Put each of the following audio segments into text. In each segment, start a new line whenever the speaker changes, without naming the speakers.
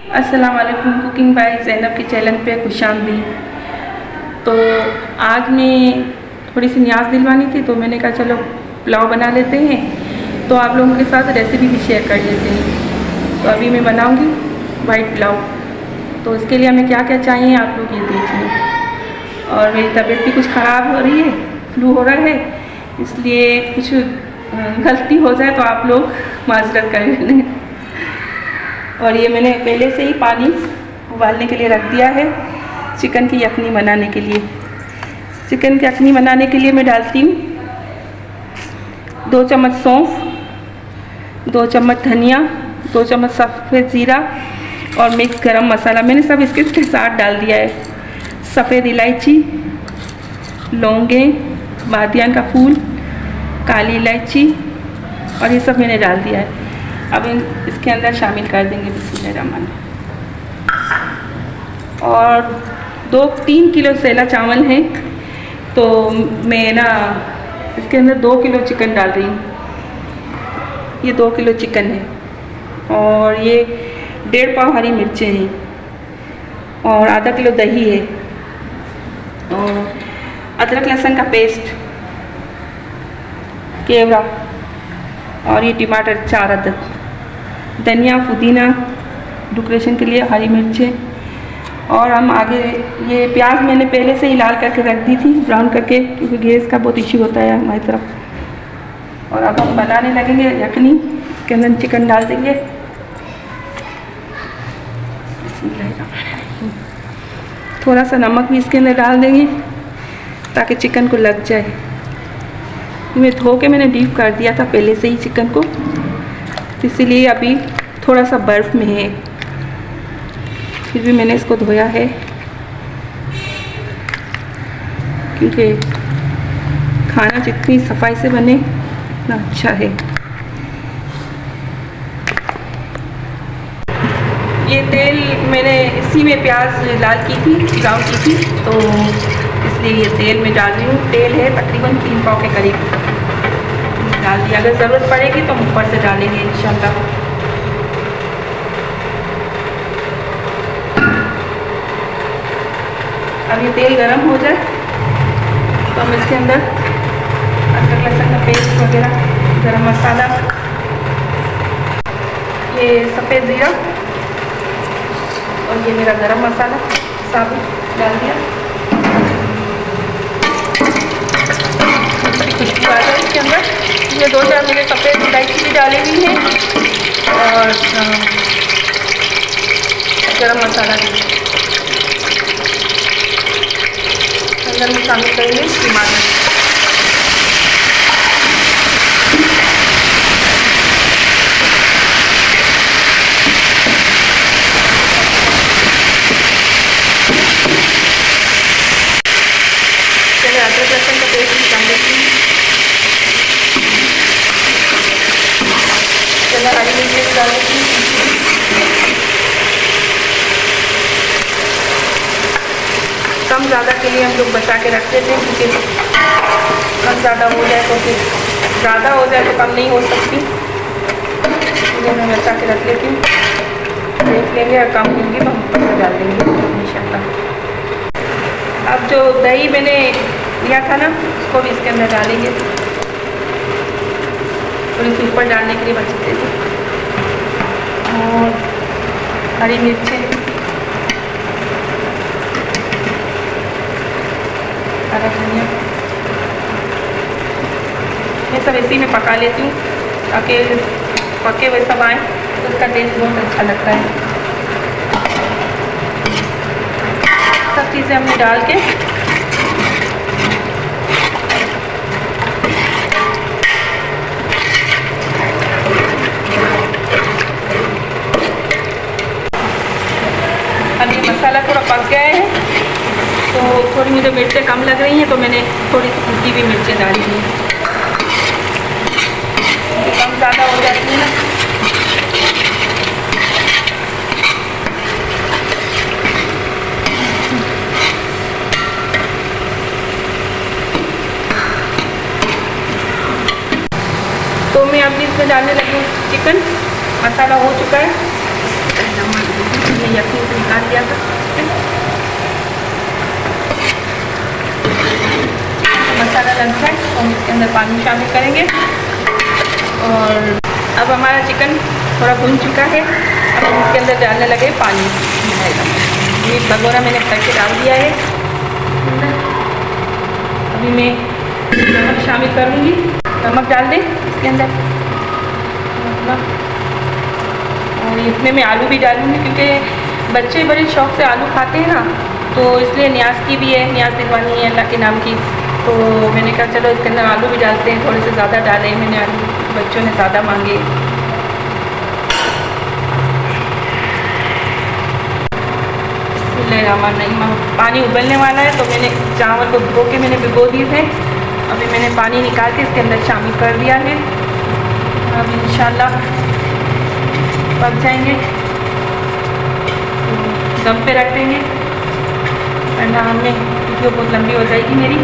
अस्सलाम वालेकुम। Cooking by Zainab के चैनल पे खुशामदीद। तो आज मैं थोड़ी सी न्याज़ दिलवानी थी, तो मैंने कहा चलो पुलाव बना लेते हैं, तो आप लोगों के साथ रेसिपी भी शेयर कर लेते हैं। तो अभी मैं बनाऊंगी वाइट पुलाव। तो इसके लिए हमें क्या क्या चाहिए आप लोग ये देखिए। और मेरी तबीयत भी कुछ ख़राब हो रही है, फ्लू हो रहा है, इसलिए कुछ गलती हो जाए तो आप लोग माजरत कर लें। और ये मैंने पहले से ही पानी उबालने के लिए रख दिया है चिकन की यखनी बनाने के लिए। चिकन की यखनी बनाने के लिए मैं डालती हूँ 2 चम्मच सौंफ, 2 चम्मच धनिया, 2 चम्मच सफ़ेद ज़ीरा और मिक्स गरम मसाला मैंने सब इसके साथ डाल दिया है। सफ़ेद इलायची, लौंगे, बादियान का फूल, काली इलायची और ये सब मैंने डाल दिया है। अब इसके अंदर शामिल कर देंगे बिस्मिल्लाहिर्रहमान। और 2-3 किलो सेला चावल है, तो मैं ना इसके अंदर 2 किलो चिकन डाल रही हूँ। ये 2 किलो चिकन है और ये 1.5 पाव हरी मिर्चें हैं और आधा किलो दही है और अदरक लहसुन का पेस्ट, केवड़ा और ये टमाटर 4 अदद, धनिया पुदीना डेकोरेशन के लिए, हरी मिर्चें। और हम आगे ये प्याज मैंने पहले से ही लाल करके रख दी थी, ब्राउन करके, क्योंकि गैस का बहुत इश्यू होता है हमारी तरफ। और अब हम बनाने लगेंगे यखनी। इसके अंदर चिकन डाल देंगे। थोड़ा सा नमक भी इसके अंदर डाल देंगे ताकि चिकन को लग जाए। मैं धो के मैंने डीप कर दिया था पहले से ही चिकन को, तो इसीलिए अभी थोड़ा सा बर्फ़ में है, फिर भी मैंने इसको धोया है क्योंकि खाना जितनी सफाई से बने उतना अच्छा है। ये तेल मैंने इसी में प्याज लाल की थी, ब्राउन की थी, तो इसलिए ये तेल मैं डाल रही हूँ। तेल है तकरीबन 3 पाव के करीब डाल दिया। अगर ज़रूरत पड़ेगी तो हम ऊपर से डालेंगे इंशाल्लाह। अब ये तेल गरम हो जाए तो हम इसके अंदर अदरक लहसुन का पेस्ट वगैरह, गरम मसाला, ये सफ़ेद ज़ीरा और ये मेरा गरम मसाला साबुत डाल दिया। खुशबू आ जाए इसके अंदर। ये 2-4 मैंने सफ़ेद इलायची भी डाली हुई है और गरम मसाला भी। अंदर में शामिल करेंगे टमाटर। चलिए अदरक लहसुन का पेस्ट भी डाल देती हूँ। चलिए हरी मिर्ची भी डाल देती हूँ। कम ज़्यादा के लिए हम लोग बचा के रख देते हैं, क्योंकि कम ज़्यादा हो जाए तो फिर ज़्यादा हो जाए तो कम नहीं हो सकती, इसलिए मैं बचा के रख लेती हूँ। देख लेंगे और कम होंगे तो हम ऊपर से डाल देंगे इंशाल्लाह। अब जो दही मैंने लिया था ना, उसको भी इसके अंदर डालेंगे। थोड़ी सी ऊपर डालने के लिए बच देते और हरी मिर्चें, हरा धनिया, मैं सब इसी में पका लेती हूँ ताकि पके हुए सब आए तो उसका टेस्ट बहुत अच्छा लगता है। सब चीज़ें हमने डाल के अब ये मसाला थोड़ा पक गया है, तो थोड़ी मुझे मिर्चें कम लग रही हैं, तो मैंने थोड़ी सी कुटी भी मिर्चें डाली हैं। कम ज़्यादा हो जाती है ना, तो मैं अभी इसमें डालने लगी हूँ चिकन। मसाला हो चुका है। हमने यखनी से निकाल लिया था। मसाला लग जाए तो हम इसके अंदर पानी शामिल करेंगे। और अब हमारा चिकन थोड़ा भुन चुका है। अब हम इसके अंदर डालने लगे पानी। ये भगोना मैंने भर के डाल दिया है। अभी मैं नमक शामिल करूँगी। नमक डाल दें इसके अंदर और इसमें मैं आलू भी डालूँगी, क्योंकि बच्चे बड़े शौक़ से आलू खाते हैं ना, तो इसलिए न्याज की भी है, न्याज दिलवानी है अल्लाह के नाम की। तो मैंने कहा चलो इसके अंदर आलू भी डालते हैं, थोड़े से ज़्यादा डाले मैंने आलू, बच्चों ने ज़्यादा मांगे। पानी उबलने वाला है, तो मैंने चावल को धो के मैंने भिगो दिए थे। अभी मैंने पानी निकाल के इसके अंदर शामिल कर दिया है। अब इंशाल्लाह पक जाएंगे, दम पे रख देंगे, वरना हमें वीडियो बहुत लंबी हो जाएगी मेरी।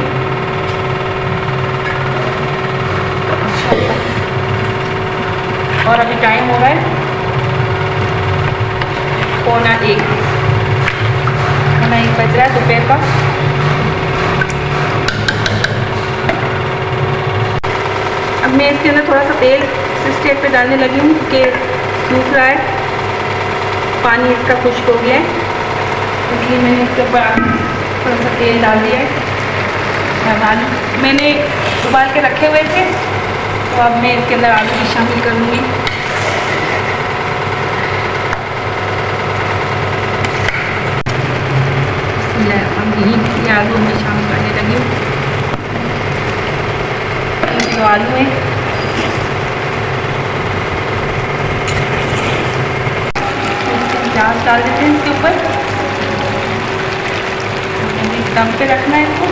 और अभी टाइम हो रहा है 1:15 बज रहा है दोपहर का। अब मैं इसके अंदर थोड़ा सा तेल इस स्टेज पे डालने लगी हूँ, कि सूख रहा है, पानी इसका खुश्क हो गया है, इसलिए मैंने इसके ऊपर थोड़ा सा तेल डाल दिया है। आलू मैंने उबाल के रखे हुए थे, तो अब मैं इसके अंदर आलू भी शामिल करूँगी। ये आलू मैं शामिल करने लगी हूँ। जो आलू है प्याज डाल देते हैं इसके ऊपर, दम पे रखना है इसको।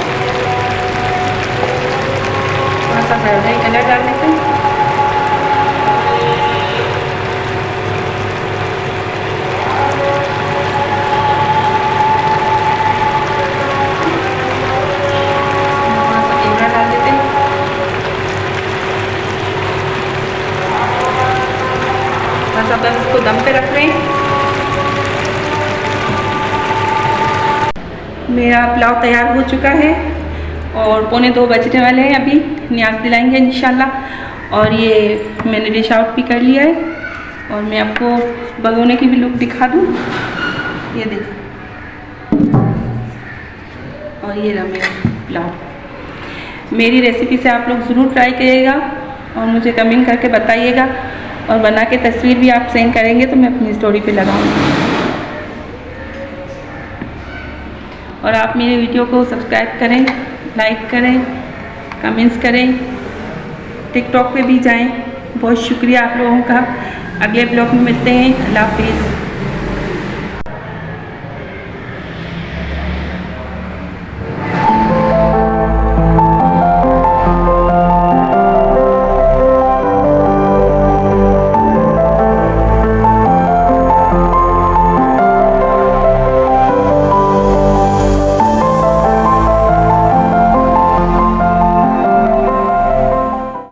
थोड़ा सा जर्दा कलर डाल देते हैं। बस अब इसको दम पे रख रहे हैं। मेरा पुलाव तैयार हो चुका है और 1:45 बजने वाले हैं। अभी न्याज दिलाएंगे इंशाल्लाह। और ये मैंने डिश आउट भी कर लिया है, और मैं आपको भगोने की भी लुक दिखा दूँ। ये देखो, और ये रहा मेरा पुलाव। मेरी रेसिपी से आप लोग ज़रूर ट्राई करिएगा और मुझे कमेंट करके बताइएगा, और बना के तस्वीर भी आप सेंड करेंगे तो मैं अपनी स्टोरी पे लगाऊंगी। और आप मेरे वीडियो को सब्सक्राइब करें, लाइक करें, कमेंट्स करें, टिकटॉक पे भी जाएं। बहुत शुक्रिया आप लोगों का। अगले ब्लॉग में मिलते हैं। अल्लाह हाफिज़।